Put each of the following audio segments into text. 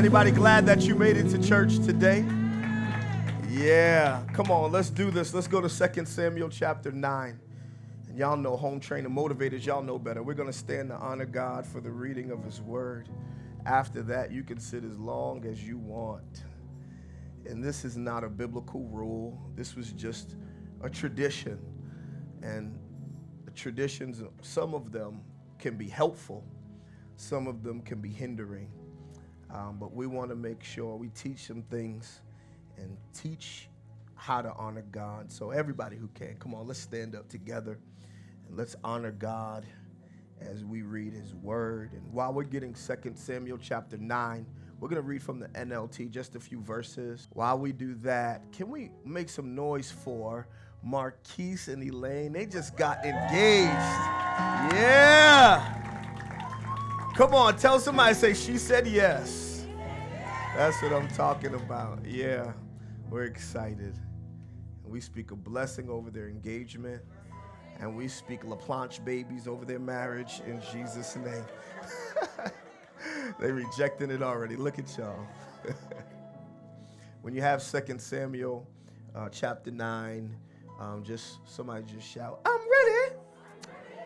Anybody glad that you made it to church today? Yeah, come on, let's do this. Let's go to 2 Samuel chapter 9. And y'all know, home training motivators, y'all know better. We're going to stand to honor God for the reading of his word. After that, you can sit as long as you want. And this is not a biblical rule. This was just a tradition. And the traditions, some of them can be helpful. Some of them can be hindering. But we want to make sure we teach some things and teach how to honor God. So everybody who can, come on, let's stand up together and let's honor God as we read his word. And while we're getting 2 Samuel chapter 9, we're going to read from the NLT, just a few verses. While we do that, can we make some noise for Marquise and Elaine? They just got engaged. Yeah. Come on, tell somebody, say, she said yes. That's what I'm talking about. Yeah, we're excited. We speak a blessing over their engagement, and we speak LaPlanche babies over their marriage in Jesus' name. They rejecting it already. Look at y'all. When you have 2 Samuel chapter 9, somebody just shout, I'm ready.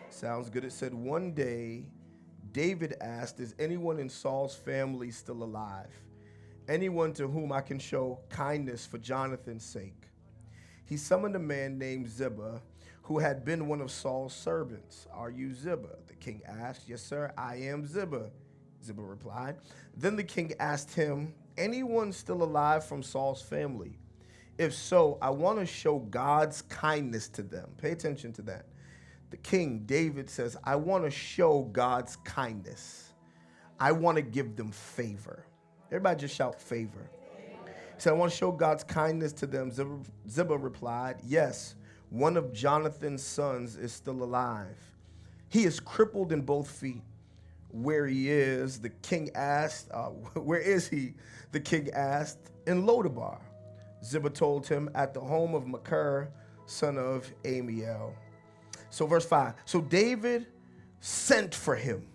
Sounds good. It said, one day, David asked, is anyone in Saul's family still alive? Anyone to whom I can show kindness for Jonathan's sake? He summoned a man named Ziba, who had been one of Saul's servants. Are you Ziba? The king asked. Yes, sir, I am Ziba, Ziba replied. Then the king asked him, anyone still alive from Saul's family? If so, I want to show God's kindness to them. Pay attention to that. The king, David, says, I want to show God's kindness. I want to give them favor. Everybody just shout favor. He said, I want to show God's kindness to them. Ziba replied, yes, one of Jonathan's sons is still alive. He is crippled in both feet. Where he is, the king asked, where is he? The king asked, in Lodabar. Ziba told him, at the home of Machir, son of Amiel. So verse 5, so David sent for him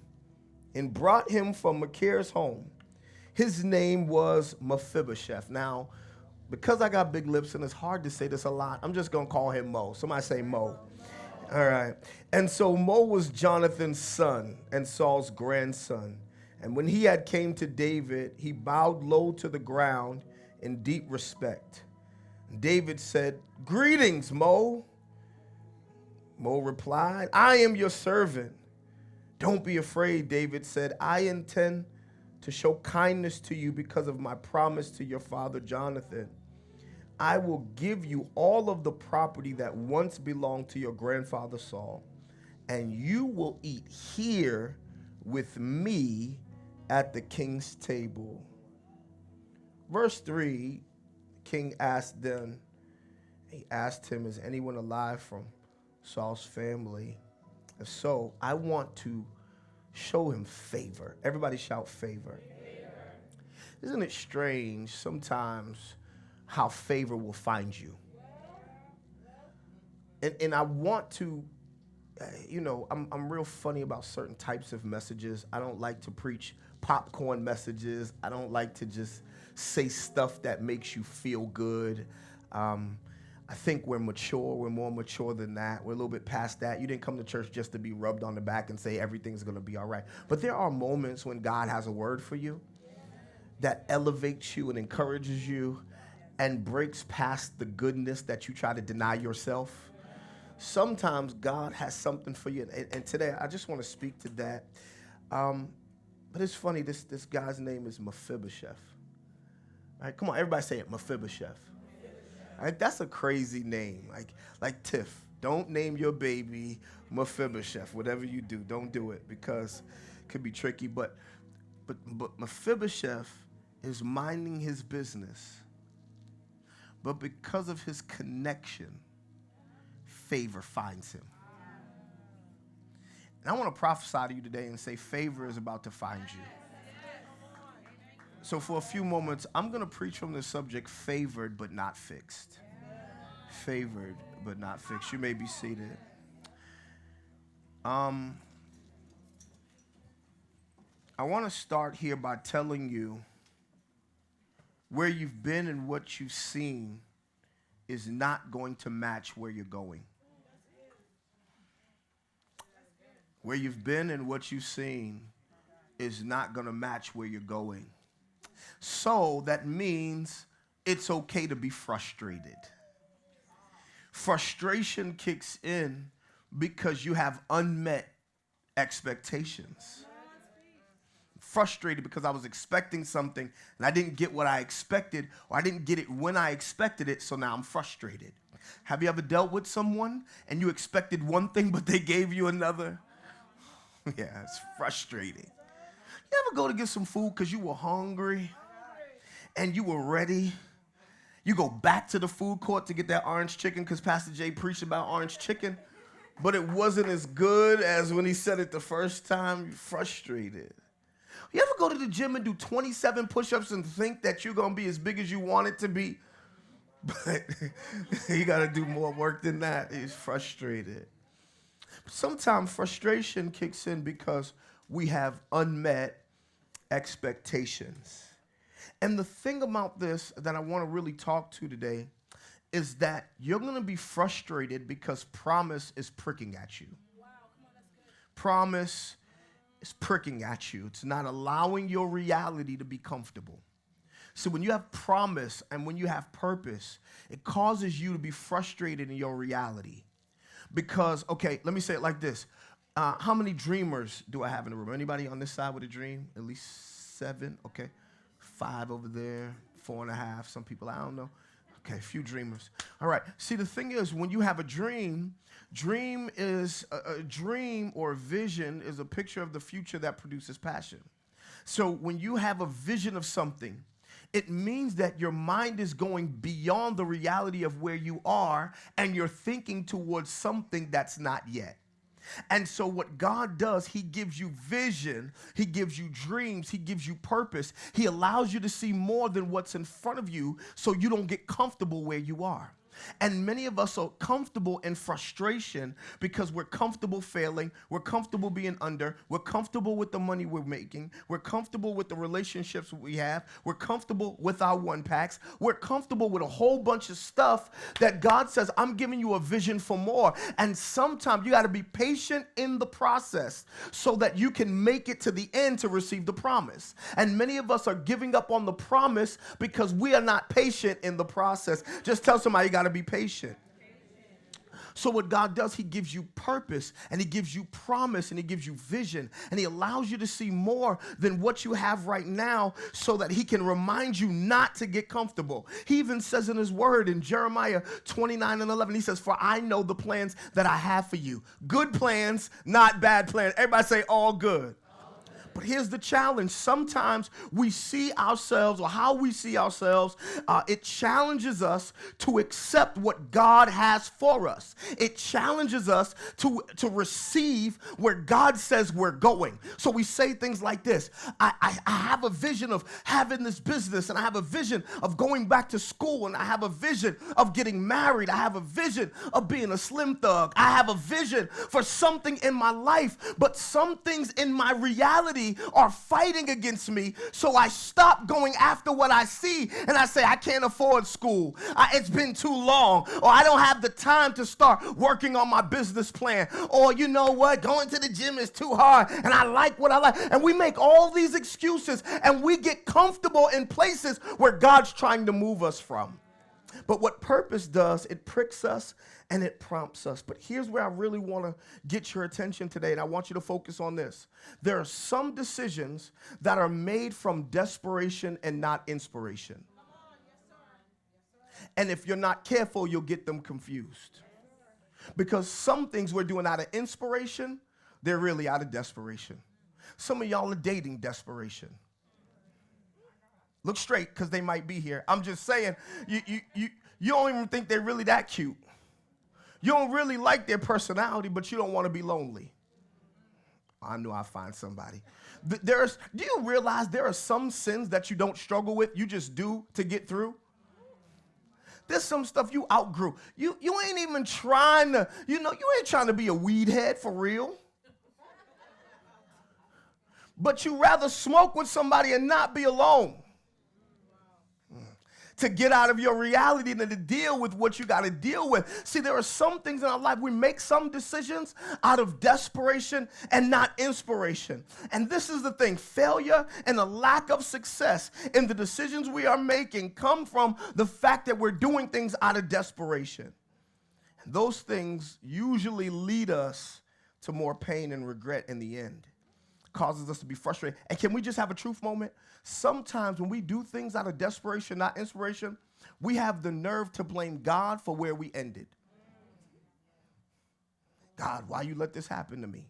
and brought him from Machir's home. His name was Mephibosheth. Now, because I got big lips and it's hard to say this a lot, I'm just going to call him Mo. Somebody say Mo. All right. And so Mo was Jonathan's son and Saul's grandson. And when he had came to David, he bowed low to the ground in deep respect. David said, greetings, Mo. Mo replied, I am your servant. Don't be afraid, David said. I intend to show kindness to you because of my promise to your father Jonathan. I will give you all of the property that once belonged to your grandfather Saul, and you will eat here with me at the king's table. Verse 3, the king asked them, he asked him, is anyone alive from Saul's family? If so, I want to show him favor. Everybody shout favor. Isn't it strange sometimes how favor will find you? And I want to, I'm real funny about certain types of messages. I don't like to preach popcorn messages. I don't like to just say stuff that makes you feel good. I think we're mature. We're more mature than that. We're a little bit past that. You didn't come to church just to be rubbed on the back and say everything's going to be all right. But there are moments when God has a word for you that elevates you and encourages you and breaks past the goodness that you try to deny yourself. Sometimes God has something for you. And today, I just want to speak to that. But it's funny, this guy's name is Mephibosheth. All right, come on, everybody say it, Mephibosheth. Right, that's a crazy name, like Tiff. Don't name your baby Mephibosheth. Whatever you do, don't do it because it could be tricky. But Mephibosheth is minding his business, but because of his connection, favor finds him. And I want to prophesy to you today and say favor is about to find you. So for a few moments, I'm going to preach from the subject, favored but not fixed. Favored but not fixed. You may be seated. I want to start here by telling you where you've been and what you've seen is not going to match where you're going. Where you've been and what you've seen is not going to match where you're going. So that means it's okay to be frustrated. Frustration kicks in because you have unmet expectations. Frustrated because I was expecting something and I didn't get what I expected, or I didn't get it when I expected it, so now I'm frustrated. Have you ever dealt with someone and you expected one thing but they gave you another? Yeah, it's frustrating. You ever go to get some food because you were hungry and you were ready? You go back to the food court to get that orange chicken because Pastor Jay preached about orange chicken, but it wasn't as good as when he said it the first time. You're frustrated. You ever go to the gym and do 27 push-ups and think that you're going to be as big as you want it to be? But you got to do more work than that. He's frustrated. Sometimes frustration kicks in because we have unmet expectations. And the thing about this that I want to really talk to today is that you're going to be frustrated because promise is pricking at you. Wow, come on, that's good. Promise is pricking at you. It's not allowing your reality to be comfortable. So when you have promise and when you have purpose, it causes you to be frustrated in your reality. Because, okay, let me say it like this. How many dreamers do I have in the room? Anybody on this side with a dream? At least 7, okay. 5 over there, 4.5. Some people, I don't know. Okay, a few dreamers. All right. See, the thing is, when you have a dream is a dream or a vision is a picture of the future that produces passion. So when you have a vision of something, it means that your mind is going beyond the reality of where you are, and you're thinking towards something that's not yet. And so what God does, he gives you vision, he gives you dreams, he gives you purpose. He allows you to see more than what's in front of you so you don't get comfortable where you are. And many of us are comfortable in frustration because we're comfortable failing, we're comfortable being under, we're comfortable with the money we're making, we're comfortable with the relationships we have, we're comfortable with our one packs, we're comfortable with a whole bunch of stuff that God says, I'm giving you a vision for more. And sometimes you got to be patient in the process so that you can make it to the end to receive the promise. And many of us are giving up on the promise because we are not patient in the process. Just tell somebody you got to be patient. So what God does, he gives you purpose, and he gives you promise, and he gives you vision, and he allows you to see more than what you have right now so that he can remind you not to get comfortable. He even says in his word in Jeremiah 29:11, he says, for I know the plans that I have for you. Good plans, not bad plans. Everybody say all good. But here's the challenge. Sometimes we see ourselves, or how we see ourselves, it challenges us to accept what God has for us. It challenges us to receive where God says we're going. So we say things like this. I have a vision of having this business, and I have a vision of going back to school, and I have a vision of getting married. I have a vision of being a slim thug. I have a vision for something in my life, but some things in my reality are fighting against me, so I stop going after what I see, and I say, I can't afford school. It's been too long, or I don't have the time to start working on my business plan, or you know what, going to the gym is too hard, and I like what I like. And we make all these excuses, and we get comfortable in places where God's trying to move us from. But what purpose does, it pricks us and it prompts us. But here's where I really want to get your attention today, and I want you to focus on this. There are some decisions that are made from desperation and not inspiration. And if you're not careful, you'll get them confused. Because some things we're doing out of inspiration, they're really out of desperation. Some of y'all are dating desperation. Look straight, because they might be here. I'm just saying, you don't even think they're really that cute. You don't really like their personality, but you don't want to be lonely. I knew I'd find somebody. Do you realize there are some sins that you don't struggle with, you just do to get through? There's some stuff you outgrew. You ain't even trying to, you ain't trying to be a weed head for real. But you rather smoke with somebody and not be alone. to get out of your reality than to deal with what you got to deal with. See, there are some things in our life, we make some decisions out of desperation and not inspiration. And this is the thing, failure and a lack of success in the decisions we are making come from the fact that we're doing things out of desperation. And those things usually lead us to more pain and regret in the end. Causes us to be frustrated. And can we just have a truth moment? Sometimes when we do things out of desperation, not inspiration, we have the nerve to blame God for where we ended. God, why you let this happen to me?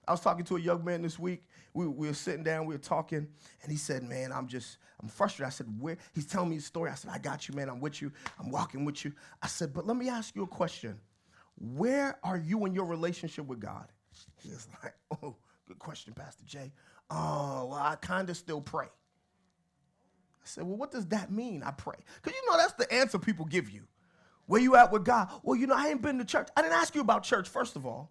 I was talking to a young man this week. We were sitting down, we were talking, and he said, man, I'm frustrated. I said, where? He's telling me his story. I said, I got you, man. I'm with you. I'm walking with you. I said, but let me ask you a question. Where are you in your relationship with God? He was like, oh, good question, Pastor Jay. Oh, well, I kind of still pray. I said, well, what does that mean, I pray? Because you know that's the answer people give you. Where you at with God? Well, you know, I ain't been to church. I didn't ask you about church, first of all.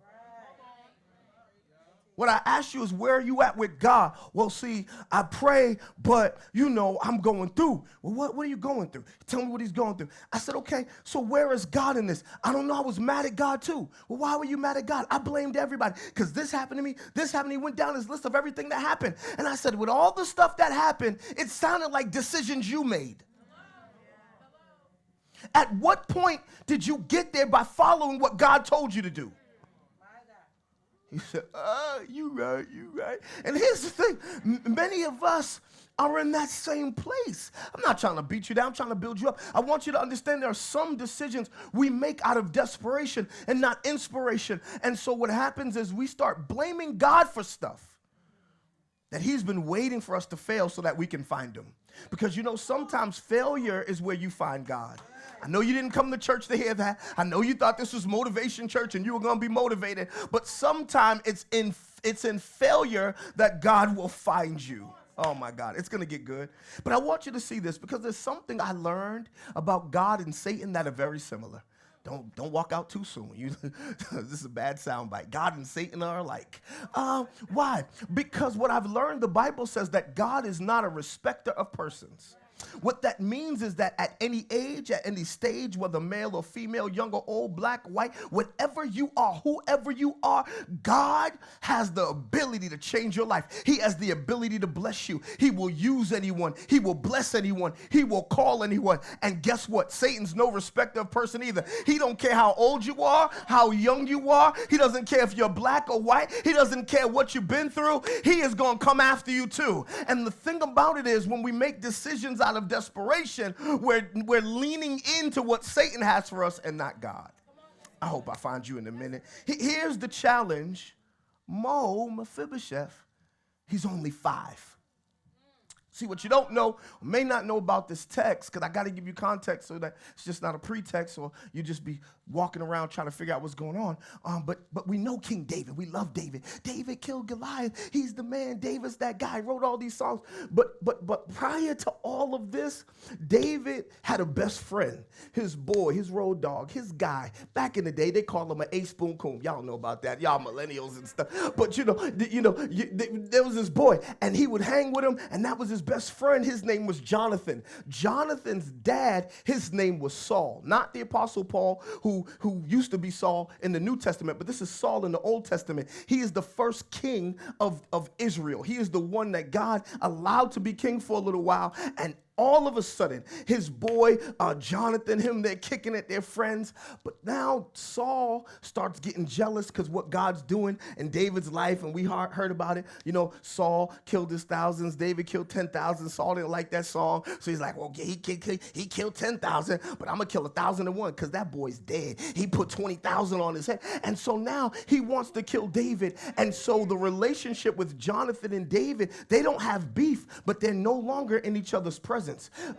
What I asked you is, where are you at with God? Well, see, I pray, but, you know, I'm going through. Well, what are you going through? Tell me what he's going through. I said, okay, so where is God in this? I don't know. I was mad at God, too. Well, why were you mad at God? I blamed everybody because this happened to me. This happened. He went down his list of everything that happened. And I said, with all the stuff that happened, it sounded like decisions you made. At what point did you get there by following what God told you to do? He said, you right. And here's the thing. Many of us are in that same place. I'm not trying to beat you down. I'm trying to build you up. I want you to understand there are some decisions we make out of desperation and not inspiration. And so what happens is we start blaming God for stuff that he's been waiting for us to fail so that we can find him. Because, you know, sometimes failure is where you find God. I know you didn't come to church to hear that. I know you thought this was Motivation Church and you were going to be motivated. But sometimes it's in failure that God will find you. Oh, my God. It's going to get good. But I want you to see this because there's something I learned about God and Satan that are very similar. Don't walk out too soon. This is a bad soundbite. God and Satan are alike. Why? Because what I've learned, the Bible says that God is not a respecter of persons. What that means is that at any age, at any stage, whether male or female, young or old, black, white, whatever you are, whoever you are, God has the ability to change your life. He has the ability to bless you. He will use anyone. He will bless anyone. He will call anyone. And guess what? Satan's no respecter of person either. He don't care how old you are, how young you are. He doesn't care if you're black or white. He doesn't care what you've been through. He is going to come after you too. And the thing about it is when we make decisions out of desperation, we're leaning into what Satan has for us and not God. I hope I find you in a minute. Here's the challenge. Mephibosheth, he's only 5. See, what you don't know, or may not know about this text, because I got to give you context so that it's just not a pretext or you just be walking around trying to figure out what's going on. But we know King David. We love David. David killed Goliath. He's the man. David's that guy. Wrote all these songs. But prior to all of this, David had a best friend, his boy, his road dog, his guy. Back in the day, they call him an ace boom coon. Y'all know about that. Y'all millennials and stuff. But there was this boy, and he would hang with him, and that was his best friend. His name was Jonathan. Jonathan's dad, his name was Saul, not the Apostle Paul, who used to be Saul in the New Testament, but this is Saul in the Old Testament. He is the first king of Israel. He is the one that God allowed to be king for a little while, and all of a sudden, his boy, Jonathan, they're kicking at their friends. But now Saul starts getting jealous because what God's doing in David's life, and we heard about it. You know, Saul killed his thousands. David killed 10,000. Saul didn't like that song. So he's like, well, he killed 10,000, but I'm going to kill 1,001 because that boy's dead. He put 20,000 on his head. And so now he wants to kill David. And so the relationship with Jonathan and David, they don't have beef, but they're no longer in each other's presence.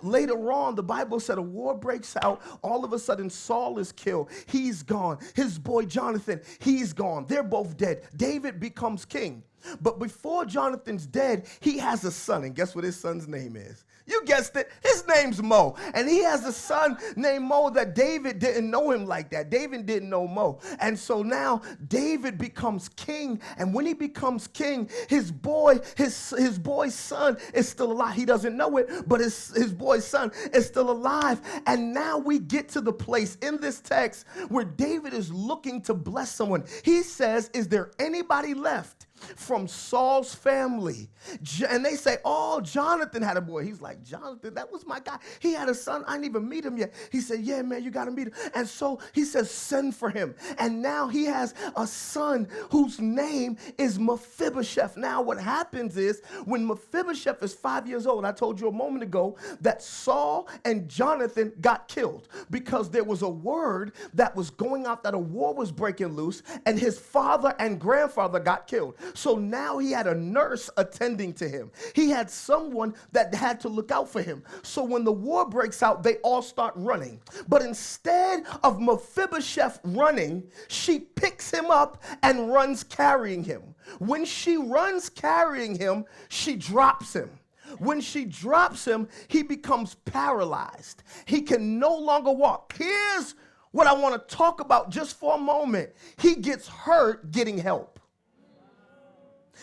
Later on, the Bible said a war breaks out. All of a sudden, Saul is killed. He's gone. His boy Jonathan, he's gone. They're both dead. David becomes king. But before Jonathan's dead, he has a son. And guess what his son's name is? You guessed it. His name's Mo. And he has a son named Mo that David didn't know him like that. David didn't know Mo. And so now David becomes king. And when he becomes king, his boy's son is still alive. He doesn't know it, but his boy's son is still alive. And now we get to the place in this text where David is looking to bless someone. He says, is there anybody left from Saul's family? And they say, oh, Jonathan had a boy. He's like, Jonathan, that was my guy. He had a son. I didn't even meet him yet. He said, yeah, man, you got to meet him. And so he says, send for him. And now he has a son whose name is Mephibosheth. Now what happens is when Mephibosheth is 5 years old, I told you a moment ago that Saul and Jonathan got killed because there was a word that was going out that a war was breaking loose, and his father and grandfather got killed. So now he had a nurse attending to him. He had someone that had to look out for him. So when the war breaks out, they all start running. But instead of Mephibosheth running, she picks him up and runs carrying him. When she runs carrying him, she drops him. When she drops him, he becomes paralyzed. He can no longer walk. Here's what I want to talk about just for a moment. He gets hurt getting help.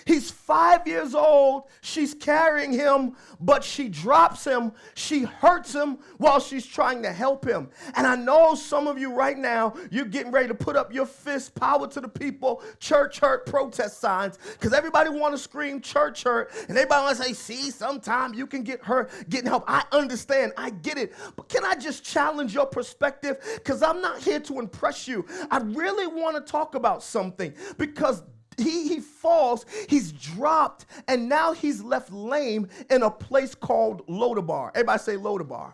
He's 5 years old. She's carrying him, but she drops him. She hurts him while she's trying to help him. And I know some of you right now, you're getting ready to put up your fist, power to the people, church hurt, protest signs, because everybody want to scream church hurt, and everybody want to say, see, sometime you can get hurt getting help. I understand. I get it. But can I just challenge your perspective? Because I'm not here to impress you. I really want to talk about something, because he falls, he's dropped, and now he's left lame in a place called Lodabar. Everybody say Lodabar.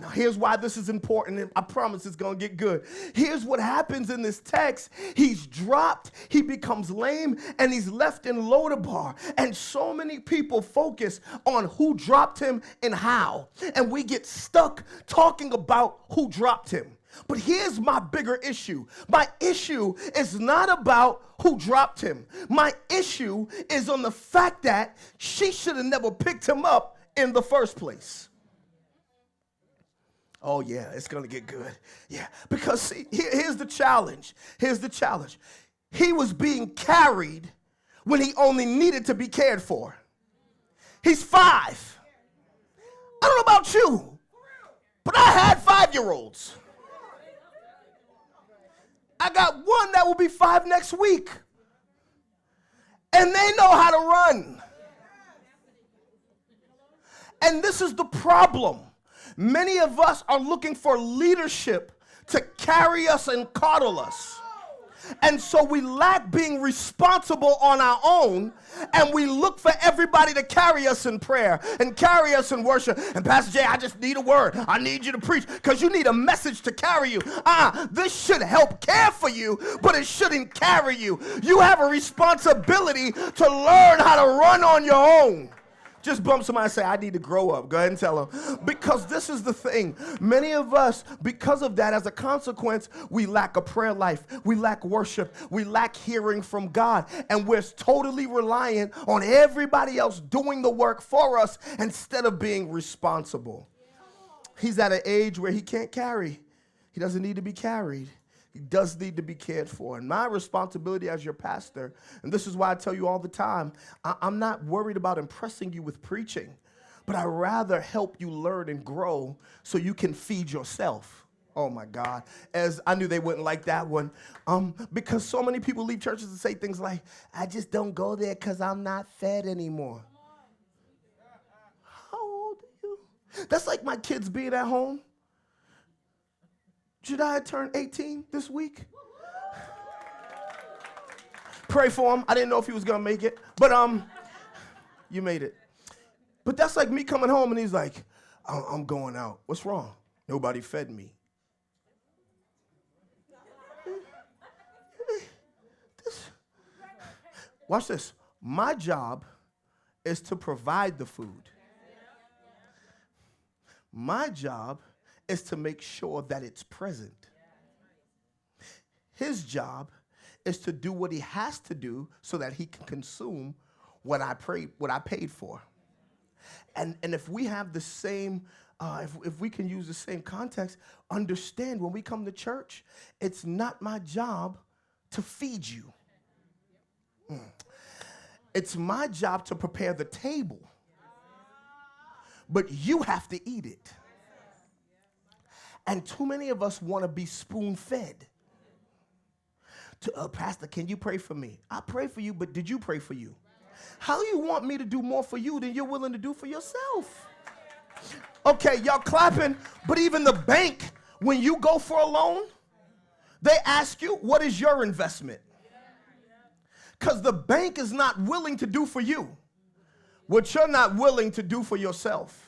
Now here's why this is important, and I promise it's going to get good. Here's what happens in this text. He's dropped, he becomes lame, and he's left in Lodabar. And so many people focus on who dropped him and how. And we get stuck talking about who dropped him. But here's my bigger issue. My issue is not about who dropped him. My issue is on the fact that she should have never picked him up in the first place. Oh, yeah, it's going to get good. Yeah, because see, here's the challenge. Here's the challenge. He was being carried when he only needed to be cared for. He's 5. I don't know about you, but I had 5-year-olds. I got one that will be 5 next week. And they know how to run. And this is the problem. Many of us are looking for leadership to carry us and coddle us. And so we lack being responsible on our own, and we look for everybody to carry us in prayer and carry us in worship. And Pastor Jay, I just need a word. I need you to preach because you need a message to carry you. This should help care for you, but it shouldn't carry you. You have a responsibility to learn how to run on your own. Just bump somebody and say, I need to grow up. Go ahead and tell them. Because this is the thing. Many of us, because of that, as a consequence, we lack a prayer life. We lack worship. We lack hearing from God. And we're totally reliant on everybody else doing the work for us instead of being responsible. He's at an age where he can't carry. He doesn't need to be carried. He does need to be cared for. And my responsibility as your pastor, and this is why I tell you all the time, I'm not worried about impressing you with preaching, but I'd rather help you learn and grow so you can feed yourself. Oh my God. As I knew they wouldn't like that one. Because so many people leave churches and say things like, I just don't go there because I'm not fed anymore. How old are you? That's like my kids being at home. Jediah turned 18 this week. Pray for him. I didn't know if he was going to make it. But you made it. But that's like me coming home and he's like, I'm going out. What's wrong? Nobody fed me. Watch this. My job is to provide the food. My job is to make sure that it's present. His job is to do what he has to do so that he can consume what I paid for. And if we have the same, if we can use the same context, understand when we come to church, it's not my job to feed you. It's my job to prepare the table. But you have to eat it. And too many of us want to be spoon-fed. Pastor, can you pray for me? I pray for you, but did you pray for you? How you want me to do more for you than you're willing to do for yourself? Okay, y'all clapping, but even the bank, when you go for a loan, they ask you, what is your investment? Because the bank is not willing to do for you what you're not willing to do for yourself.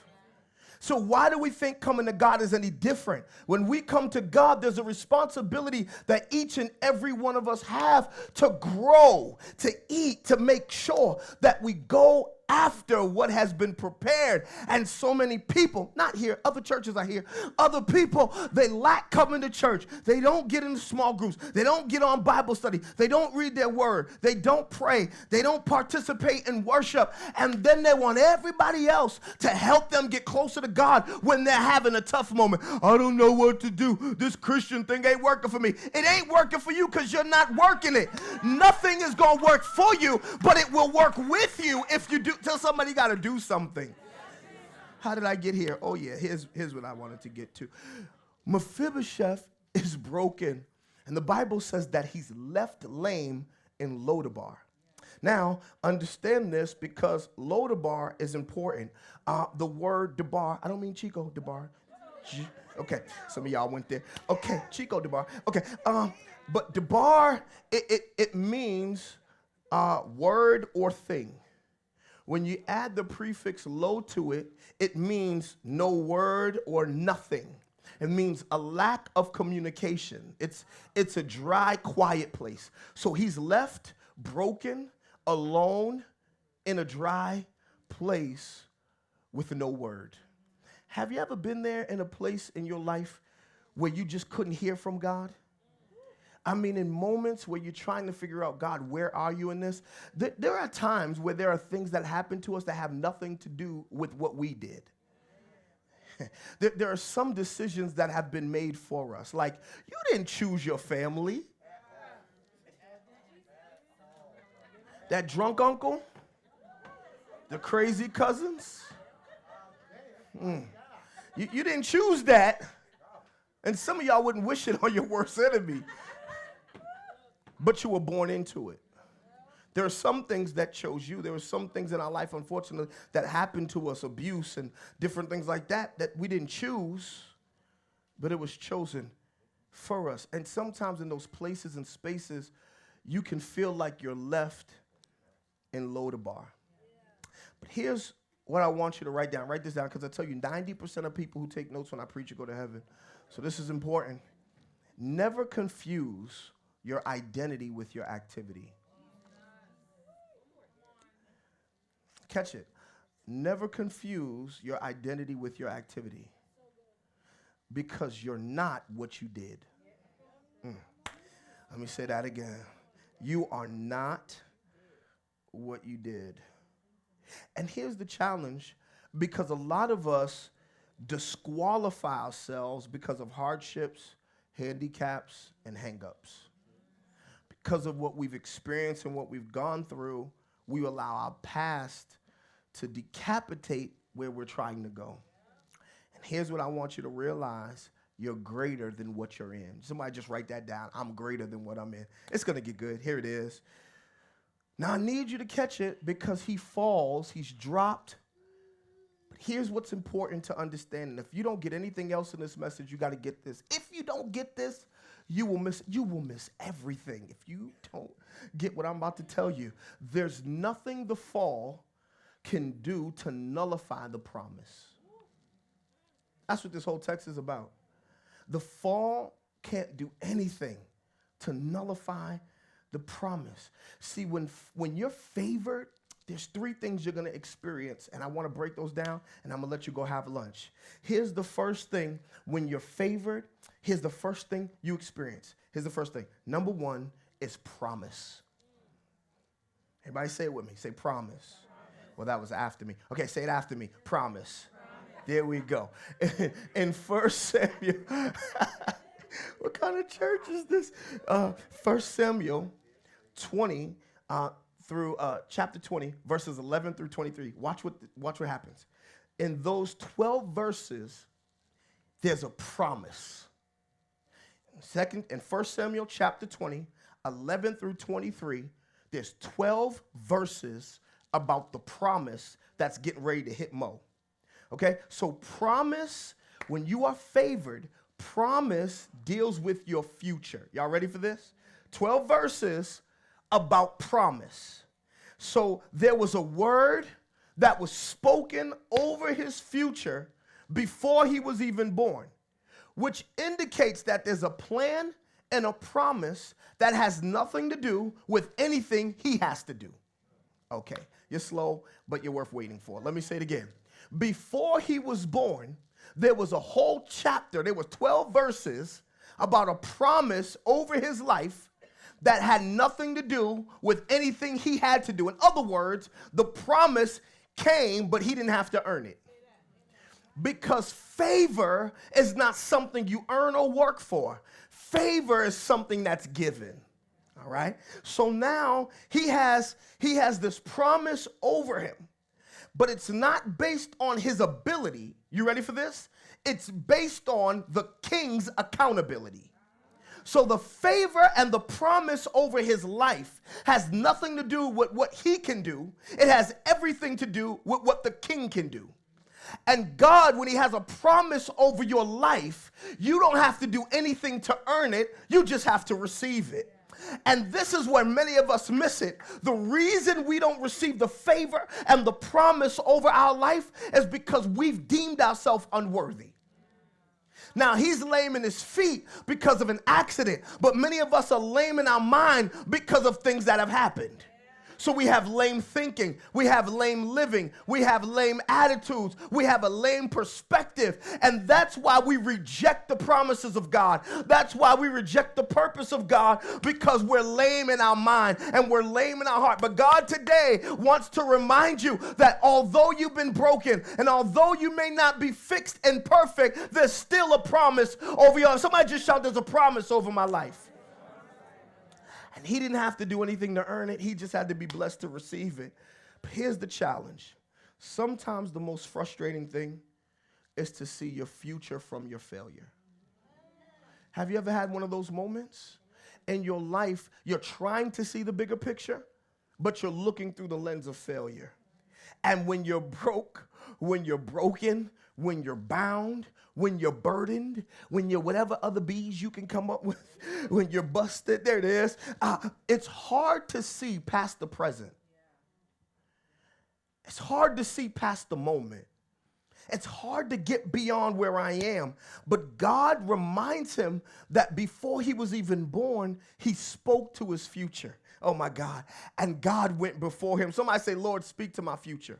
So why do we think coming to God is any different? When we come to God, there's a responsibility that each and every one of us have to grow, to eat, to make sure that we go after what has been prepared. And so many people, not here, other churches are here, other people, they lack coming to church. They don't get into small groups. They don't get on Bible study. They don't read their word. They don't pray. They don't participate in worship. And then they want everybody else to help them get closer to God when they're having a tough moment. I don't know what to do. This Christian thing ain't working for me. It ain't working for you because you're not working it. Nothing is going to work for you, but it will work with you if you do. Tell somebody got to do something. How did I get here? Oh, yeah, here's what I wanted to get to. Mephibosheth is broken, and the Bible says that he's left lame in Lodabar. Now, understand this because Lodabar is important. The word Debar, I don't mean Chico Debar. Okay, some of y'all went there. Okay, Chico Debar. Okay, but Debar, it means word or thing. When you add the prefix lo to it, it means no word or nothing. It means a lack of communication. It's a dry, quiet place. So he's left broken, alone, in a dry place with no word. Have you ever been there in a place in your life where you just couldn't hear from God? I mean, in moments where you're trying to figure out, God, where are you in this? There are times where there are things that happen to us that have nothing to do with what we did. There are some decisions that have been made for us. Like, you didn't choose your family. That drunk uncle, the crazy cousins. You didn't choose that. And some of y'all wouldn't wish it on your worst enemy. But you were born into it. There are some things that chose you. There were some things in our life, unfortunately, that happened to us, abuse and different things like that, that we didn't choose, but it was chosen for us. And sometimes in those places and spaces, you can feel like you're left in Lodabar. But here's what I want you to write down. Write this down because I tell you 90% of people who take notes when I preach go to heaven. So this is important. Never confuse your identity with your activity. Catch it. Never confuse your identity with your activity because you're not what you did. Let me say that again. You are not what you did. And here's the challenge, because a lot of us disqualify ourselves because of hardships, handicaps, and hang-ups. Because of what we've experienced and what we've gone through, we allow our past to decapitate where we're trying to go. And here's what I want you to realize. You're greater than what you're in. Somebody just write that down. I'm greater than what I'm in. It's going to get good. Here it is. Now, I need you to catch it because he falls. He's dropped. But here's what's important to understand. And if you don't get anything else in this message, you got to get this. If you don't get this, you will miss everything. If you don't get what I'm about to tell you, there's nothing the fall can do to nullify the promise. That's what this whole text is about. The fall can't do anything to nullify the promise. See, when you're favored, there's three things you're going to experience, and I want to break those down, and I'm going to let you go have lunch. Here's the first thing. When you're favored, here's the first thing you experience. Here's the first thing. Number one, is promise. Everybody say it with me. Say promise. Well, that was after me. Okay, say it after me. Promise. There we go. In 1 Samuel, what kind of church is this? 1 Samuel 20 through chapter 20, verses 11 through 23. Watch what happens. In those 12 verses, there's a promise. In 1 Samuel chapter 20, 11 through 23, there's 12 verses about the promise that's getting ready to hit Mo. Okay, so promise, when you are favored, promise deals with your future. Y'all ready for this? 12 verses about promise. So there was a word that was spoken over his future before he was even born, which indicates that there's a plan and a promise that has nothing to do with anything he has to do. Okay, you're slow, but you're worth waiting for. Let me say it again. Before he was born, there was a whole chapter, there was 12 verses about a promise over his life that had nothing to do with anything he had to do. In other words, the promise came, but he didn't have to earn it. Because favor is not something you earn or work for. Favor is something that's given. All right? So now he has this promise over him. But it's not based on his ability. You ready for this? It's based on the king's accountability. So the favor and the promise over his life has nothing to do with what he can do. It has everything to do with what the king can do. And God, when he has a promise over your life, you don't have to do anything to earn it. You just have to receive it. And this is where many of us miss it. The reason we don't receive the favor and the promise over our life is because we've deemed ourselves unworthy. Now, he's lame in his feet because of an accident, but many of us are lame in our mind because of things that have happened. So we have lame thinking, we have lame living, we have lame attitudes, we have a lame perspective, and that's why we reject the promises of God. That's why we reject the purpose of God, because we're lame in our mind and we're lame in our heart. But God today wants to remind you that although you've been broken and although you may not be fixed and perfect, there's still a promise over your life. Somebody just shout, there's a promise over my life. And he didn't have to do anything to earn it. He just had to be blessed to receive it. But here's the challenge. Sometimes the most frustrating thing is to see your future from your failure. Have you ever had one of those moments in your life? You're trying to see the bigger picture, but you're looking through the lens of failure. And when you're broke, when you're broken, when you're bound, when you're burdened, when you're whatever other B's you can come up with, when you're busted, there it is. It's hard to see past the present. It's hard to see past the moment. It's hard to get beyond where I am. But God reminds him that before he was even born, he spoke to his future. Oh my God. And God went before him. Somebody say, Lord, speak to my future.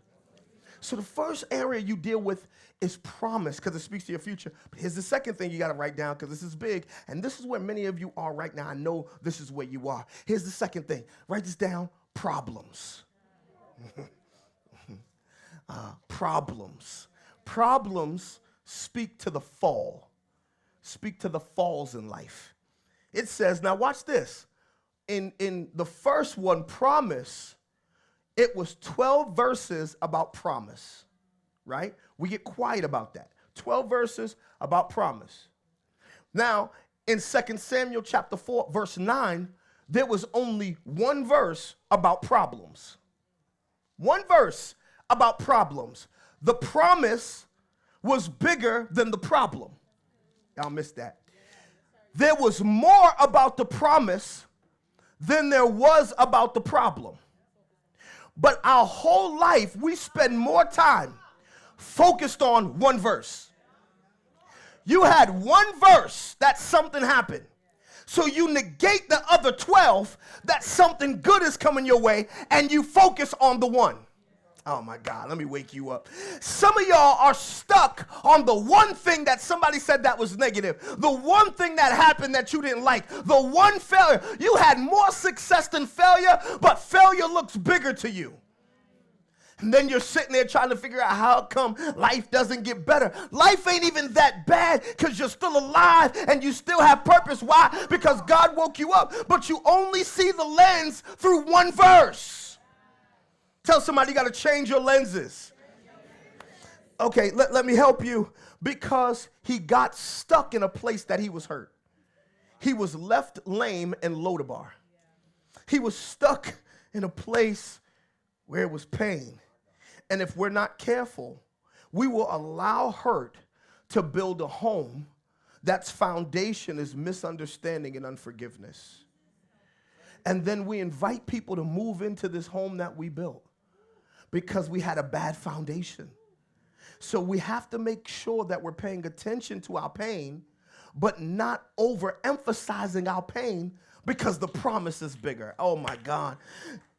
So the first area you deal with is promise, because it speaks to your future. But here's the second thing you got to write down, because this is big. And this is where many of you are right now. I know this is where you are. Here's the second thing. Write this down. Problems. Problems. Problems speak to the fall. Speak to the falls in life. It says, now watch this. In the first one, promise, it was 12 verses about promise, right? We get quiet about that. 12 verses about promise. Now, in 2 Samuel chapter 4, verse 9, there was only one verse about problems. One verse about problems. The promise was bigger than the problem. Y'all missed that. There was more about the promise than there was about the problem. But our whole life, we spend more time focused on one verse. You had one verse that something happened. So you negate the other 12 that something good is coming your way, and you focus on the one. Oh my God, let me wake you up. Some of y'all are stuck on the one thing that somebody said that was negative, the one thing that happened that you didn't like, the one failure. You had more success than failure, but failure looks bigger to you. And then you're sitting there trying to figure out how come life doesn't get better. Life ain't even that bad because you're still alive and you still have purpose. Why? Because God woke you up, but you only see the lens through one verse. Tell somebody you got to change your lenses. Okay, let me help you. Because he got stuck in a place that he was hurt. He was left lame and Lodabar. He was stuck in a place where it was pain. And if we're not careful, we will allow hurt to build a home that's foundation is misunderstanding and unforgiveness. And then we invite people to move into this home that we built because we had a bad foundation. So we have to make sure that we're paying attention to our pain, but not overemphasizing our pain because the promise is bigger. Oh my God.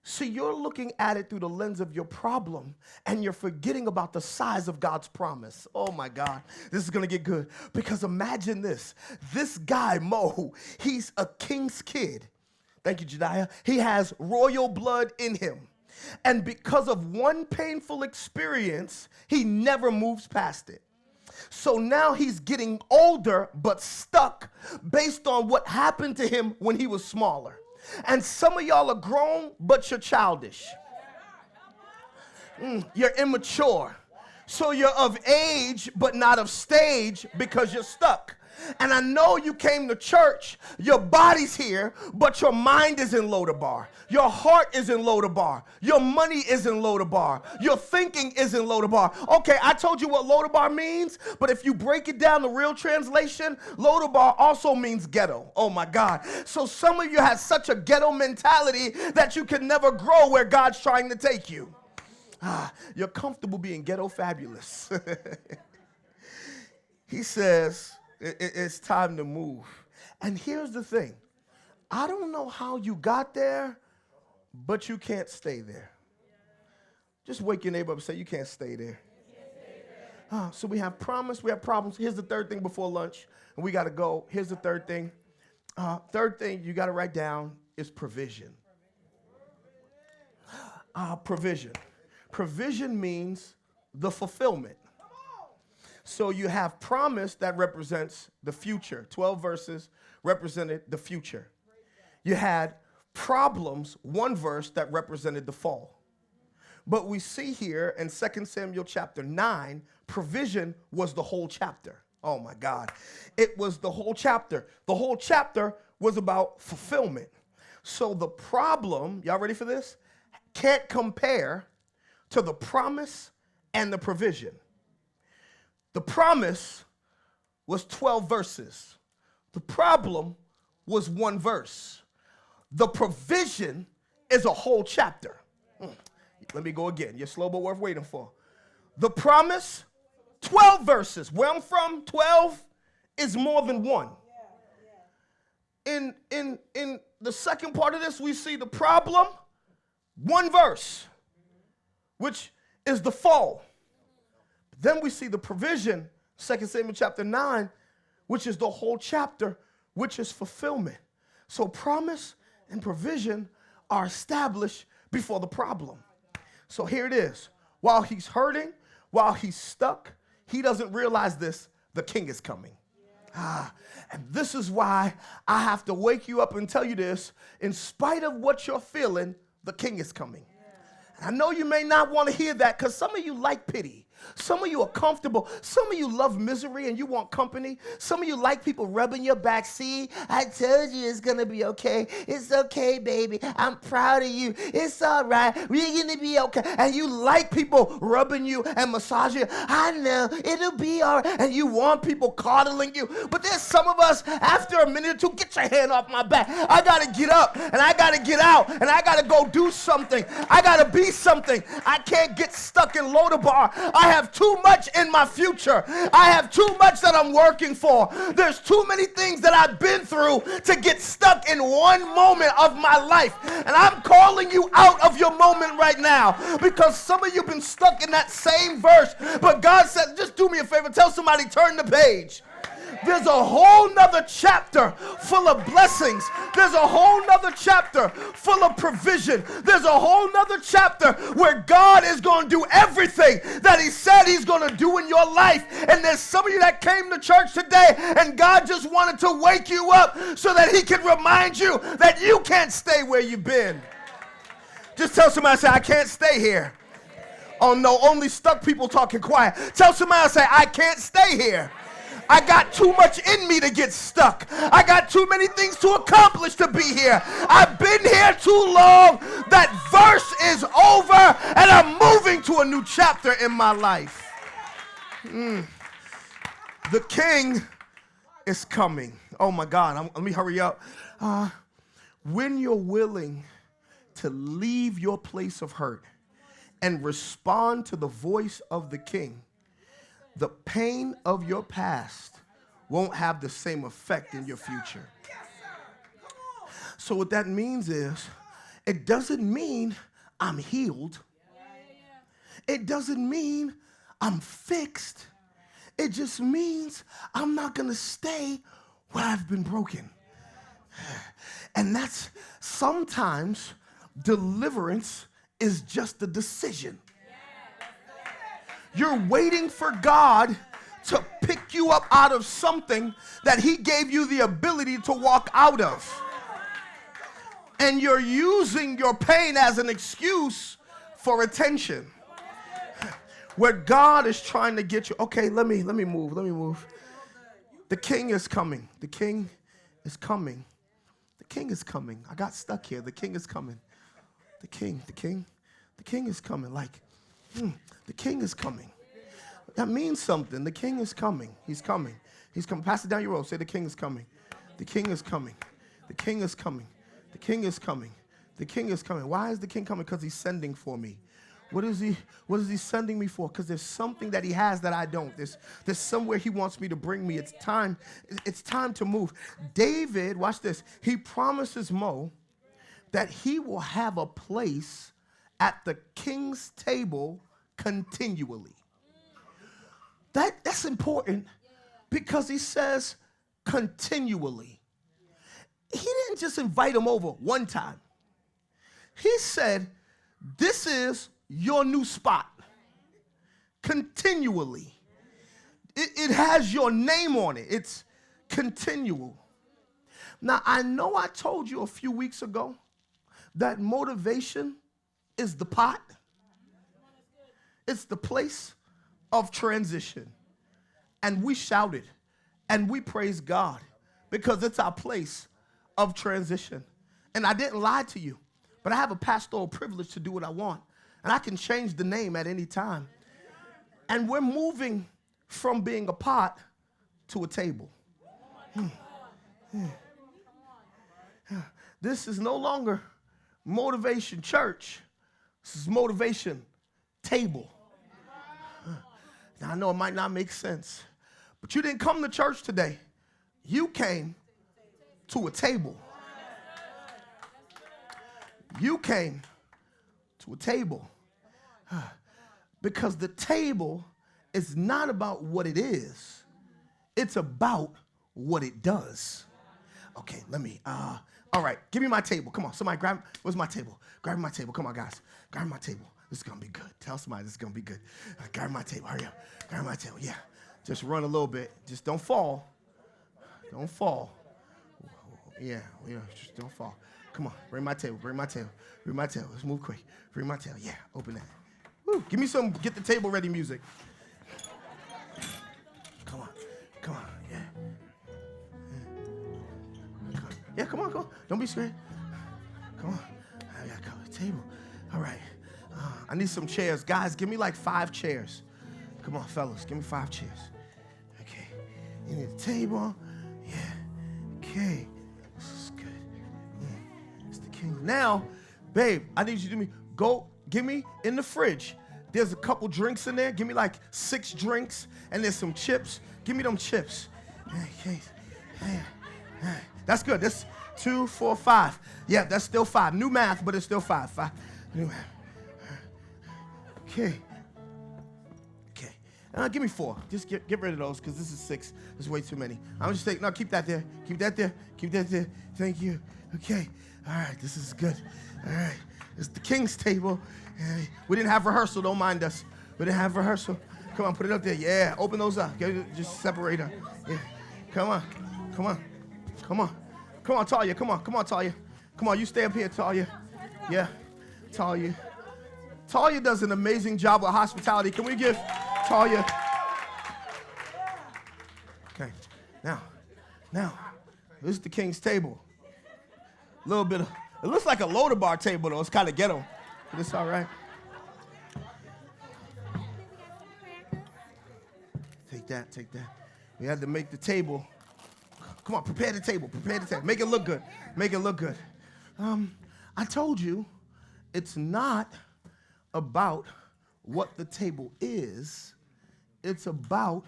See, you're looking at it through the lens of your problem, and you're forgetting about the size of God's promise. Oh, my God. This is going to get good. Because imagine this. This guy, Mo, he's a king's kid. Thank you, Jediah. He has royal blood in him. And because of one painful experience, he never moves past it. So now he's getting older, but stuck based on what happened to him when he was smaller. And some of y'all are grown, but you're childish. You're immature. So you're of age, but not of stage because you're stuck. And I know you came to church, your body's here, but your mind is in Lodabar. Your heart is in Lodabar. Your money is in Lodabar. Your thinking is in Lodabar. Okay, I told you what Lodabar means, but if you break it down, the real translation, Lodabar also means ghetto. Oh my God. So some of you have such a ghetto mentality that you can never grow where God's trying to take you. You're comfortable being ghetto fabulous. He says, it's time to move. And here's the thing. I don't know how you got there, but you can't stay there. Just wake your neighbor up and say, you can't stay there. So we have promise, we have problems. Here's the third thing before lunch, and we got to go. Here's the third thing. Third thing you got to write down is provision. Provision. Provision means the fulfillment. So you have promise that represents the future. 12 verses represented the future. You had problems, one verse that represented the fall. But we see here in 2 Samuel chapter 9, provision was the whole chapter. Oh my God. It was the whole chapter. The whole chapter was about fulfillment. So the problem, y'all ready for this? Can't compare to the promise and the provision. The promise was 12 verses. The problem was one verse. The provision is a whole chapter. Let me go again. You're slow but worth waiting for. The promise, 12 verses. Where I'm from, 12 is more than one. In the second part of this, we see the problem, one verse, which is the fall. Then we see the provision, 2 Samuel chapter 9, which is the whole chapter, which is fulfillment. So promise and provision are established before the problem. So here it is. While he's hurting, while he's stuck, he doesn't realize this, the king is coming. And this is why I have to wake you up and tell you this. In spite of what you're feeling, the king is coming. And I know you may not want to hear that because some of you like pity. Some of you are comfortable. Some of you love misery and you want company. Some of you like people rubbing your back. See, I told you it's going to be okay. It's okay, baby. I'm proud of you. It's all right. We're going to be okay. And you like people rubbing you and massaging you. I know. It'll be all right. And you want people coddling you. But there's some of us, after a minute or two, get your hand off my back. I got to get up and I got to get out and I got to go do something. I got to be something. I can't get stuck in Lodabar. I have too much in my future. I have too much that I'm working for. There's too many things that I've been through to get stuck in one moment of my life. And I'm calling you out of your moment right now, because some of you have been stuck in that same verse. But God said, just do me a favor. Tell somebody, turn the page. There's a whole nother chapter full of blessings. There's a whole nother chapter full of provision. There's a whole nother chapter where God is going to do everything that he said he's going to do in your life. And there's some of you that came to church today and God just wanted to wake you up so that he can remind you that you can't stay where you've been. Just tell somebody, say, I can't stay here. Oh no, only stuck people talking quiet. Tell somebody, say, I can't stay here. I got too much in me to get stuck. I got too many things to accomplish to be here. I've been here too long. That verse is over, and I'm moving to a new chapter in my life. The king is coming. Oh my God, let me hurry up. When you're willing to leave your place of hurt and respond to the voice of the king, the pain of your past won't have the same effect in your future. So what that means is, it doesn't mean I'm healed. It doesn't mean I'm fixed. It just means I'm not going to stay where I've been broken. And that's sometimes deliverance is just a decision. You're waiting for God to pick you up out of something that he gave you the ability to walk out of. And you're using your pain as an excuse for attention. Where God is trying to get you, okay, let me move. The king is coming. The king is coming. The king is coming. I got stuck here. The king is coming. The king is coming. Like, the king is coming. That means something. The king is coming. He's coming. He's coming. Pass it down your road. Say, the king is coming. The king is coming. The king is coming. The king is coming. The king is coming. Why is the king coming? Because he's sending for me. What is he sending me for? Because there's something that he has that I don't. There's somewhere he wants me to bring me. It's time to move. David, watch this. He promises Mo that he will have a place at the king's table continually. That's important because he says continually. He didn't just invite him over one time. He said, this is your new spot. Continually. It has your name on it. It's continual. Now, I know I told you a few weeks ago that motivation is the pot. It's the place of transition. And we shouted and we praised God because it's our place of transition. And I didn't lie to you, but I have a pastoral privilege to do what I want. And I can change the name at any time. And we're moving from being a pot to a table. This is no longer Motivation Church. This is Motivation Table. Now, I know it might not make sense, but you didn't come to church today. You came to a table. You came to a table. Because the table is not about what it is. It's about what it does. Okay, all right, give me my table. Come on, somebody where's my table? Grab my table. Come on, guys. Grab my table. This is going to be good. Tell somebody this is going to be good. Grab my table. Hurry up. Grab my table. Yeah. Just run a little bit. Just don't fall. Don't fall. Yeah, just don't fall. Come on, bring my table. Let's move quick. Bring my table. Yeah, open that. Woo. Give me some get the table ready music. Come on, yeah. Yeah, come on. Don't be scared. Come on. I got to cover the table. All right. I need some chairs. Guys, give me like 5 chairs. Come on, fellas. Give me 5 chairs. Okay. You need a table. Yeah. Okay. This is good. Yeah. It's the king. Now, babe, I need you to do me. Go, give me in the fridge. There's a couple drinks in there. Give me like 6 drinks, and there's some chips. Give me them chips. That's good. That's 2, 4, 5. Yeah, that's still 5. New math, but it's still 5. 5. New math. Okay. Give me 4. Just get rid of those because this is 6. There's way too many. I'm just saying, no, keep that there. Keep that there. Keep that there. Thank you. Okay. All right. This is good. All right. It's the king's table. We didn't have rehearsal. Don't mind us. We didn't have rehearsal. Come on, put it up there. Yeah. Open those up. Just separate them. Yeah. Come on. Come on. Come on. Come on, Talia. Come on. Come on, Talia. Come on. You stay up here, Talia. Yeah. Talia. Talia does an amazing job with hospitality. Can we give Talia? Okay. Now, this is the king's table. A little bit of, it looks like a loader bar table, though. It's kind of ghetto, but it's all right. Take that. We had to make the table. Come on, prepare the table. Make it look good. I told you it's not about what the table is. It's about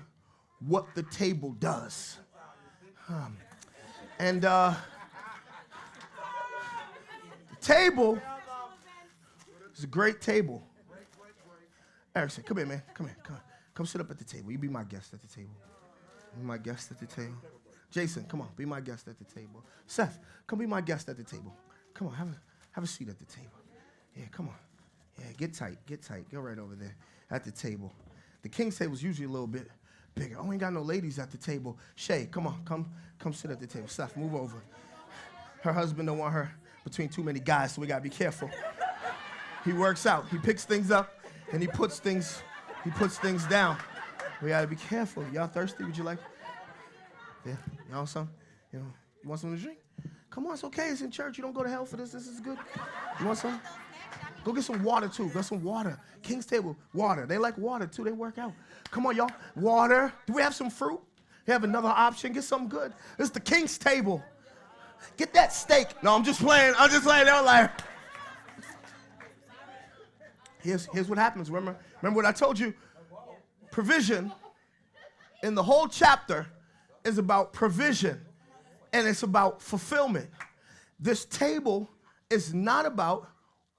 what the table does. The table is a great table. Erickson, come here, man. Come sit up at the table. You be my guest at the table. Be my guest at the table. Jason, come on, be my guest at the table. Seth, come be my guest at the table. Come on, have a seat at the table. Yeah, come on. Yeah, get tight. Go right over there at the table. The king's table is usually a little bit bigger. Oh, ain't got no ladies at the table. Shay, come on, come sit at the table. Seth, move over. Her husband don't want her between too many guys, so we gotta be careful. He works out. He picks things up and he puts things down. We gotta be careful. Y'all thirsty? Would you like? Yeah, y'all want some? You want something to drink? Come on, it's okay. It's in church. You don't go to hell for this. This is good. You want some? Go get some water, too. Get some water. King's table, water. They like water, too. They work out. Come on, y'all. Water. Do we have some fruit? We have another option. Get something good. This is the king's table. Get that steak. No, I'm just playing. They're like, here's what happens. Remember what I told you? Provision in the whole chapter is about provision, and it's about fulfillment. This table is not about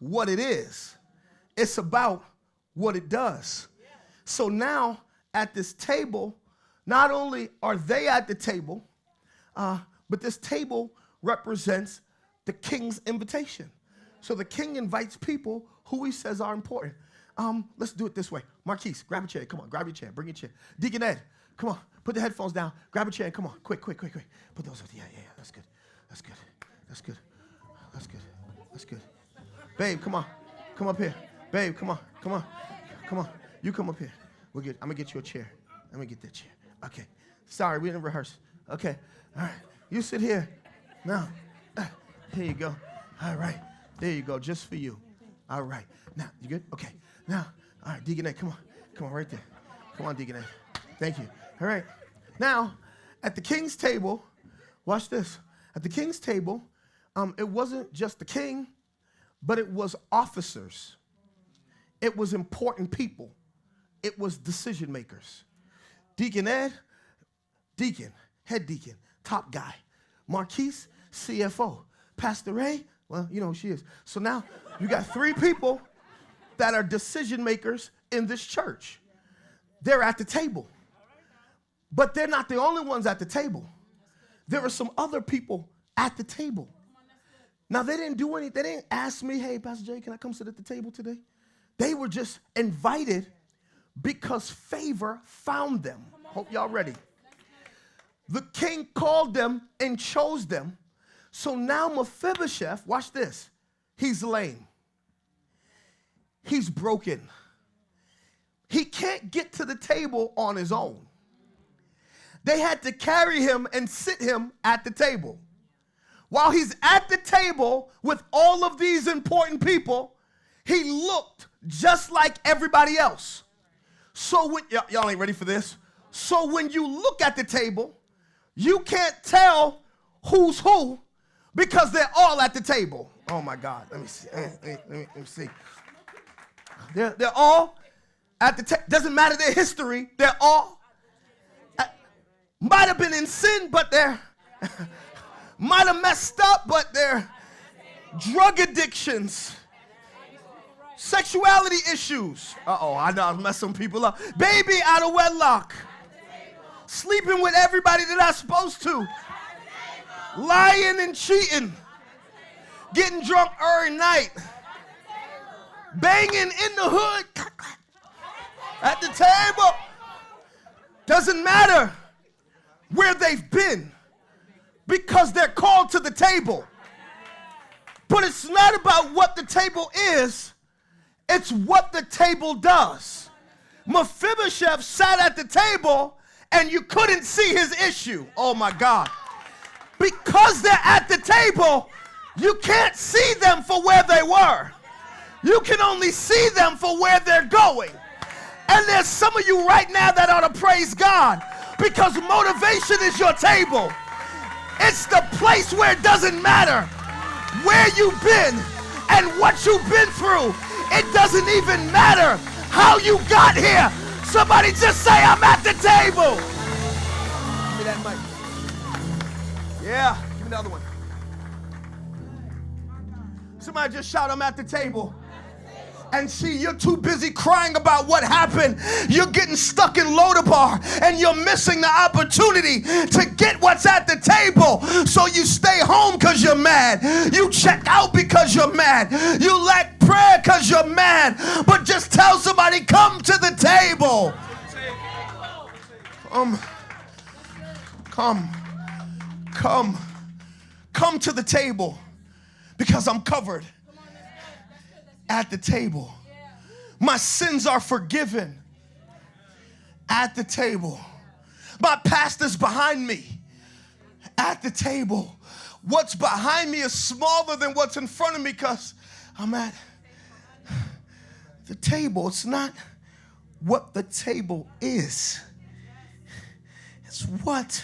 what it is. It's about what it does. So now at this table, not only are they at the table, but this table represents the king's invitation. So the king invites people who he says are important. Let's do it this way. Marquise, grab a chair. Come on, grab your chair. Bring your chair. Deacon Ed, come on. Put the headphones down. Grab a chair. Come on. Quick. Put those up. Yeah. That's good. Babe, come on. Come up here. Babe, come on. You come up here. We're good. I'm going to get you a chair. Let me get that chair. Okay. Sorry, we didn't rehearse. Okay. All right. You sit here. Now, here you go. All right. There you go. Just for you. All right. Now, you good? Okay. Now, all right, Deacon Ed, come on, right there. Come on, Deacon Ed. Thank you. All right. Now, at the king's table, watch this. At the king's table, it wasn't just the king, but it was officers. It was important people. It was decision makers. Deacon Ed, deacon, head deacon, top guy. Marquise, CFO. Pastor Ray, well, you know who she is. So now you got 3 people that are decision makers in this church. They're at the table. But they're not the only ones at the table. There are some other people at the table. Now, they didn't do anything. They didn't ask me, hey, Pastor Jay, can I come sit at the table today? They were just invited because favor found them. Hope y'all ready. The king called them and chose them. So now Mephibosheth, watch this, he's lame. He's broken. He can't get to the table on his own. They had to carry him and sit him at the table. While he's at the table with all of these important people, he looked just like everybody else. So when, y'all ain't ready for this. So when you look at the table, you can't tell who's who because they're all at the table. Oh my God, let me see. Let me see. They're all at the doesn't matter their history. They're all might have been in sin, but they're might have messed up, but they're drug addictions, sexuality issues. I know I've messed some people up. Baby out of wedlock, sleeping with everybody that I'm supposed to, lying and cheating, getting drunk every night, banging in the hood, at the table. Doesn't matter where they've been because they're called to the table. But it's not about what the table is, it's what the table does. Mephibosheth sat at the table and you couldn't see his issue. Oh my God. Because they're at the table, you can't see them for where they were. You can only see them for where they're going. And there's some of you right now that ought to praise God because motivation is your table. It's the place where it doesn't matter where you've been and what you've been through. It doesn't even matter how you got here. Somebody just say, I'm at the table. Give me that mic. Yeah, give me the other one. Somebody just shout, I'm at the table. And see, you're too busy crying about what happened. You're getting stuck in Lodabar and you're missing the opportunity to get what's at the table. So you stay home because you're mad. You check out because you're mad. You lack prayer because you're mad. But just tell somebody, come to the table. Come to the table because I'm covered. At the table. My sins are forgiven. At the table. My past is behind me. At the table. What's behind me is smaller than what's in front of me because I'm at the table. It's not what the table is. It's what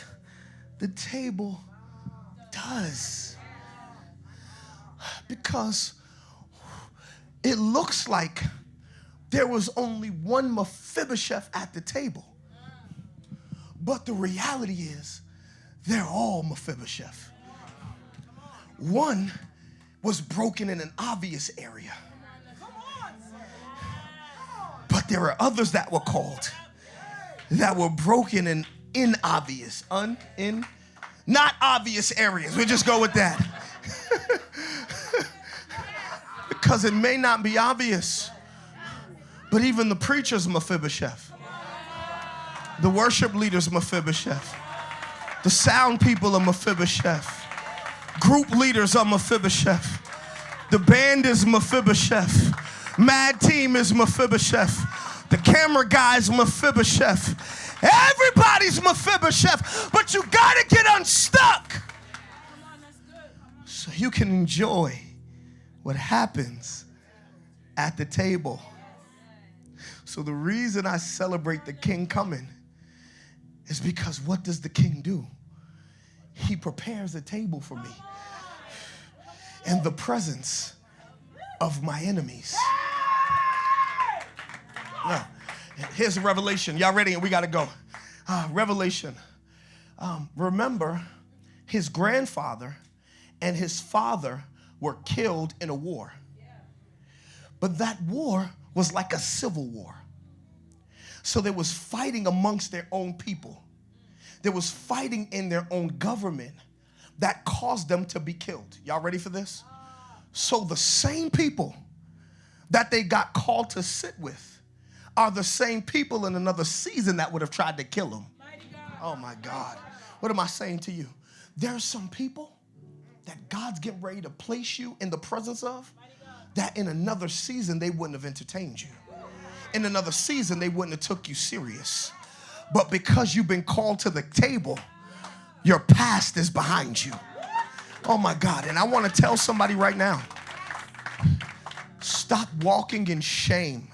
the table does. Because it looks like there was only one Mephibosheth at the table. But the reality is, they're all Mephibosheth. One was broken in an obvious area. But there are others that were called that were broken in inobvious, not obvious areas. We'll just go with that. Because it may not be obvious, but even the preacher's Mephibosheth. The worship leader's Mephibosheth. The sound people are Mephibosheth. Group leaders are Mephibosheth. The band is Mephibosheth. Mad team is Mephibosheth. The camera guy's Mephibosheth. Everybody's Mephibosheth, but you gotta get unstuck so you can enjoy what happens at the table. So the reason I celebrate the king coming is because what does the king do? He prepares a table for me in the presence of my enemies. Now, here's a revelation. Y'all ready? We got to go. Revelation. Remember, his grandfather and his father were killed in a war. But that war was like a civil war. So there was fighting amongst their own people. There was fighting in their own government that caused them to be killed. Y'all ready for this? So the same people that they got called to sit with are the same people in another season that would have tried to kill them. Oh my God. What am I saying to you? There are some people that God's getting ready to place you in the presence of, that in another season they wouldn't have entertained you. In another season they wouldn't have took you serious. But because you've been called to the table, your past is behind you. Oh my God. And I want to tell somebody right now, stop walking in shame,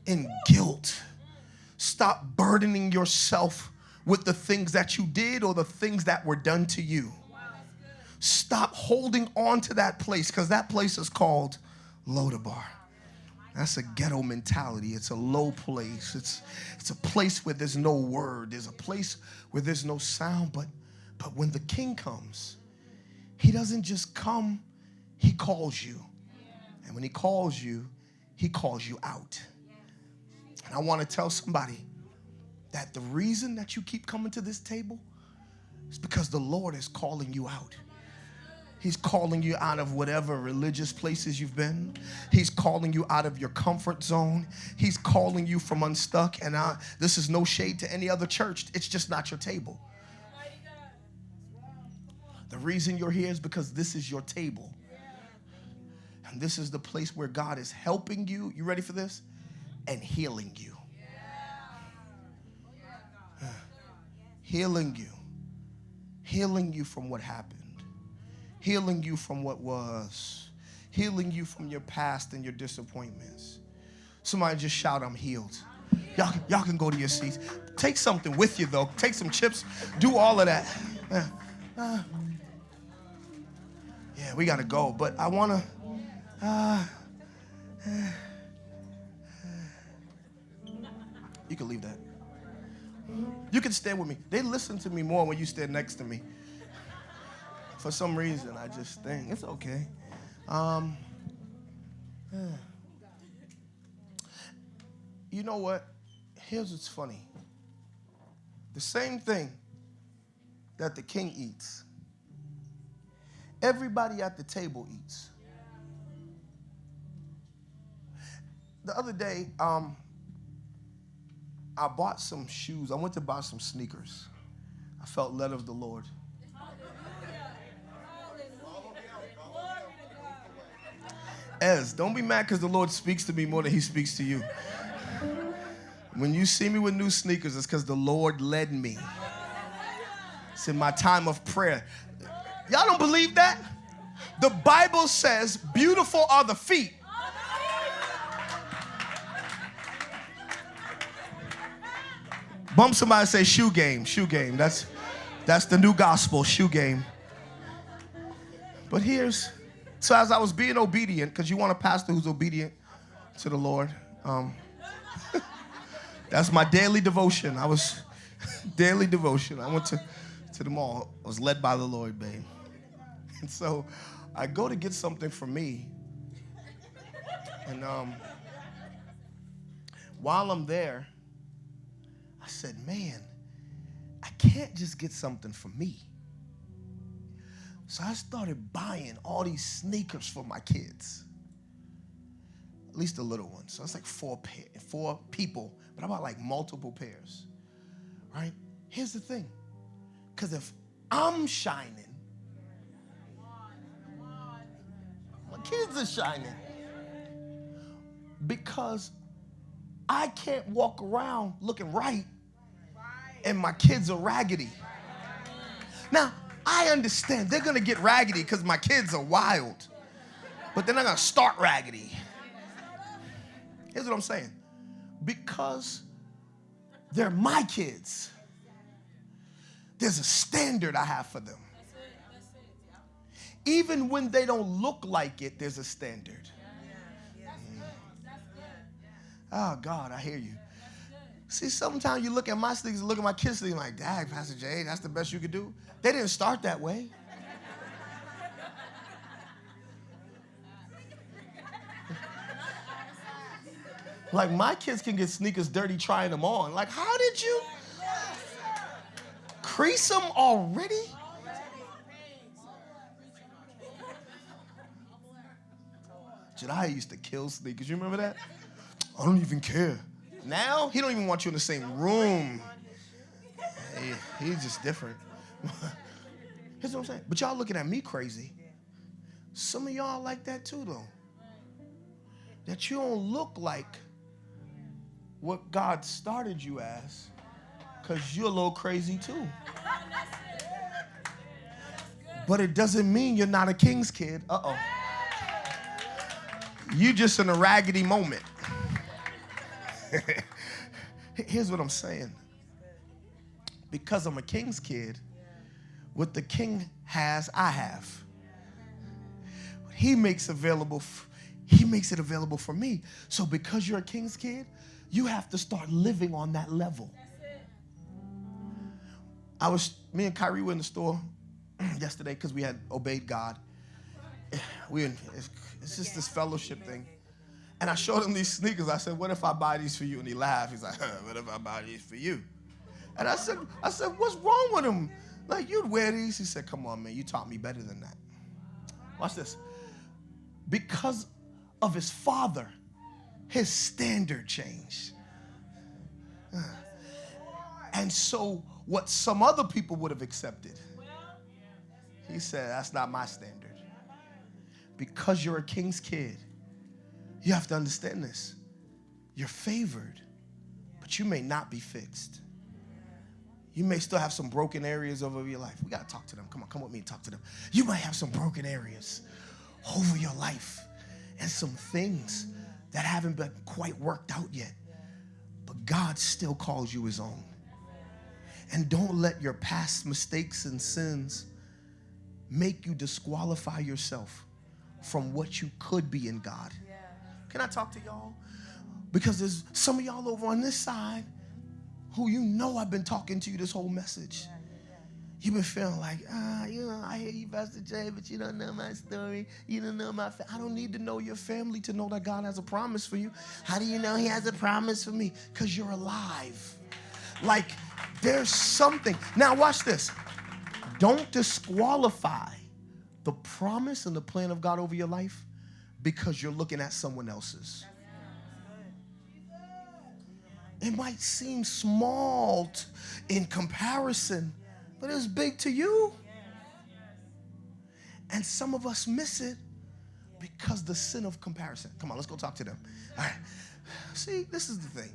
in guilt. Stop burdening yourself with the things that you did or the things that were done to you. Stop holding on to that place, because that place is called Lodabar. That's a ghetto mentality. It's a low place. It's a place where there's no word. There's a place where there's no sound. But when the king comes, he doesn't just come, he calls you. And when he calls you out. And I want to tell somebody that the reason that you keep coming to this table is because the Lord is calling you out. He's calling you out of whatever religious places you've been. He's calling you out of your comfort zone. He's calling you from unstuck. And this is no shade to any other church. It's just not your table. The reason you're here is because this is your table. And this is the place where God is helping you. You ready for this? And healing you. Healing you. Healing you from what happened. Healing you from what was. Healing you from your past and your disappointments. Somebody just shout, I'm healed. Y'all can go to your seats. Take something with you, though. Take some chips. Do all of that. Yeah, we got to go. But I want to... You can leave that. You can stand with me. They listen to me more when you stand next to me. For some reason, I just think it's okay. You know what? Here's what's funny. The same thing that the king eats, everybody at the table eats. The other day, I bought some shoes. I went to buy some sneakers. I felt led of the Lord. Ez, don't be mad because the Lord speaks to me more than he speaks to you. When you see me with new sneakers, it's because the Lord led me. It's in my time of prayer. Y'all don't believe that? The Bible says, beautiful are the feet. Bump somebody, say shoe game, shoe game. That's the new gospel, shoe game. But so as I was being obedient, because you want a pastor who's obedient to the Lord. That's my daily devotion. Daily devotion. I went to the mall. I was led by the Lord, babe. And so I go to get something for me. And while I'm there, I said, man, I can't just get something for me. So I started buying all these sneakers for my kids. At least the little ones. So it's like four people, but I bought like multiple pairs, right? Here's the thing. Because if I'm shining, my kids are shining. Because I can't walk around looking right and my kids are raggedy. Now, I understand they're going to get raggedy because my kids are wild. But they're not going to start raggedy. Here's what I'm saying. Because they're my kids, there's a standard I have for them. Even when they don't look like it, there's a standard. Oh, God, I hear you. See, sometimes you look at my sneakers and look at my kids' sneakers like, dang, Pastor Jay, that's the best you could do. They didn't start that way. Like, my kids can get sneakers dirty trying them on. Like, how did you crease them already? Jediah used to kill sneakers. You remember that? I don't even care. Now, he don't even want you in the same room. He's just different. Here's what I'm saying. But y'all looking at me crazy. Some of y'all like that too, though. That you don't look like what God started you as, because you're a little crazy too. But it doesn't mean you're not a king's kid. Uh-oh. You just in a raggedy moment. Here's what I'm saying. Because I'm a king's kid, what the king has, I have. What he makes available, he makes it available for me. So because you're a king's kid, you have to start living on that level. Me and Kyrie were in the store yesterday because we had obeyed God. It's just this fellowship thing. And I showed him these sneakers. I said, what if I buy these for you? And he laughed. He's like, what if I buy these for you? And I said, what's wrong with them? Like, you'd wear these? He said, come on, man, you taught me better than that. Watch this. Because of his father, his standard changed. And so what some other people would have accepted, he said, that's not my standard. Because you're a king's kid, you have to understand this. You're favored, but you may not be fixed. You may still have some broken areas over your life. We got to talk to them. Come with me and talk to them. You might have some broken areas over your life and some things that haven't been quite worked out yet. But God still calls you his own. And don't let your past mistakes and sins make you disqualify yourself from what you could be in God. Can I talk to y'all? Because there's some of y'all over on this side who you know I've been talking to you this whole message. You've been feeling like, I hear you, Pastor Jay, but you don't know my story. You don't know my family. I don't need to know your family to know that God has a promise for you. How do you know he has a promise for me? Because you're alive. Like, there's something. Now, watch this. Don't disqualify the promise and the plan of God over your life because you're looking at someone else's. It might seem small in comparison, but it's big to you. And some of us miss it because the sin of comparison. Come on, let's go talk to them. All right. See, this is the thing.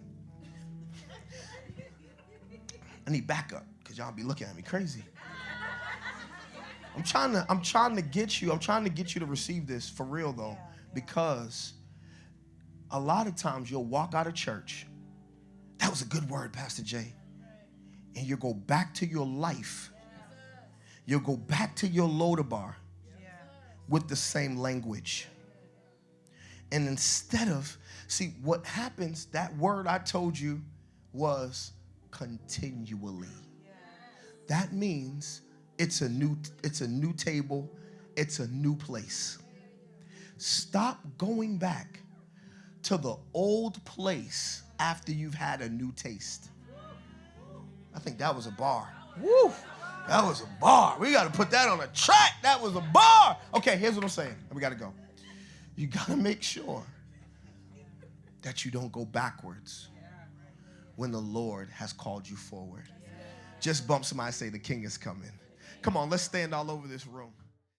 I need backup because y'all be looking at me crazy. I'm trying to get you to receive this for real though, because a lot of times you'll walk out of church. That was a good word, Pastor Jay. And you'll go back to your life. You'll go back to your Lodabar with the same language. And instead of, see what happens, that word I told you was continually. That means it's a new table, it's a new place. Stop going back to the old place after you've had a new taste. I think that was a bar. Woo! That was a bar. We got to put that on a track. That was a bar. Okay, here's what I'm saying. We got to go. You got to make sure that you don't go backwards when the Lord has called you forward. Just bump somebody, say the king is coming. Come on, let's stand all over this room.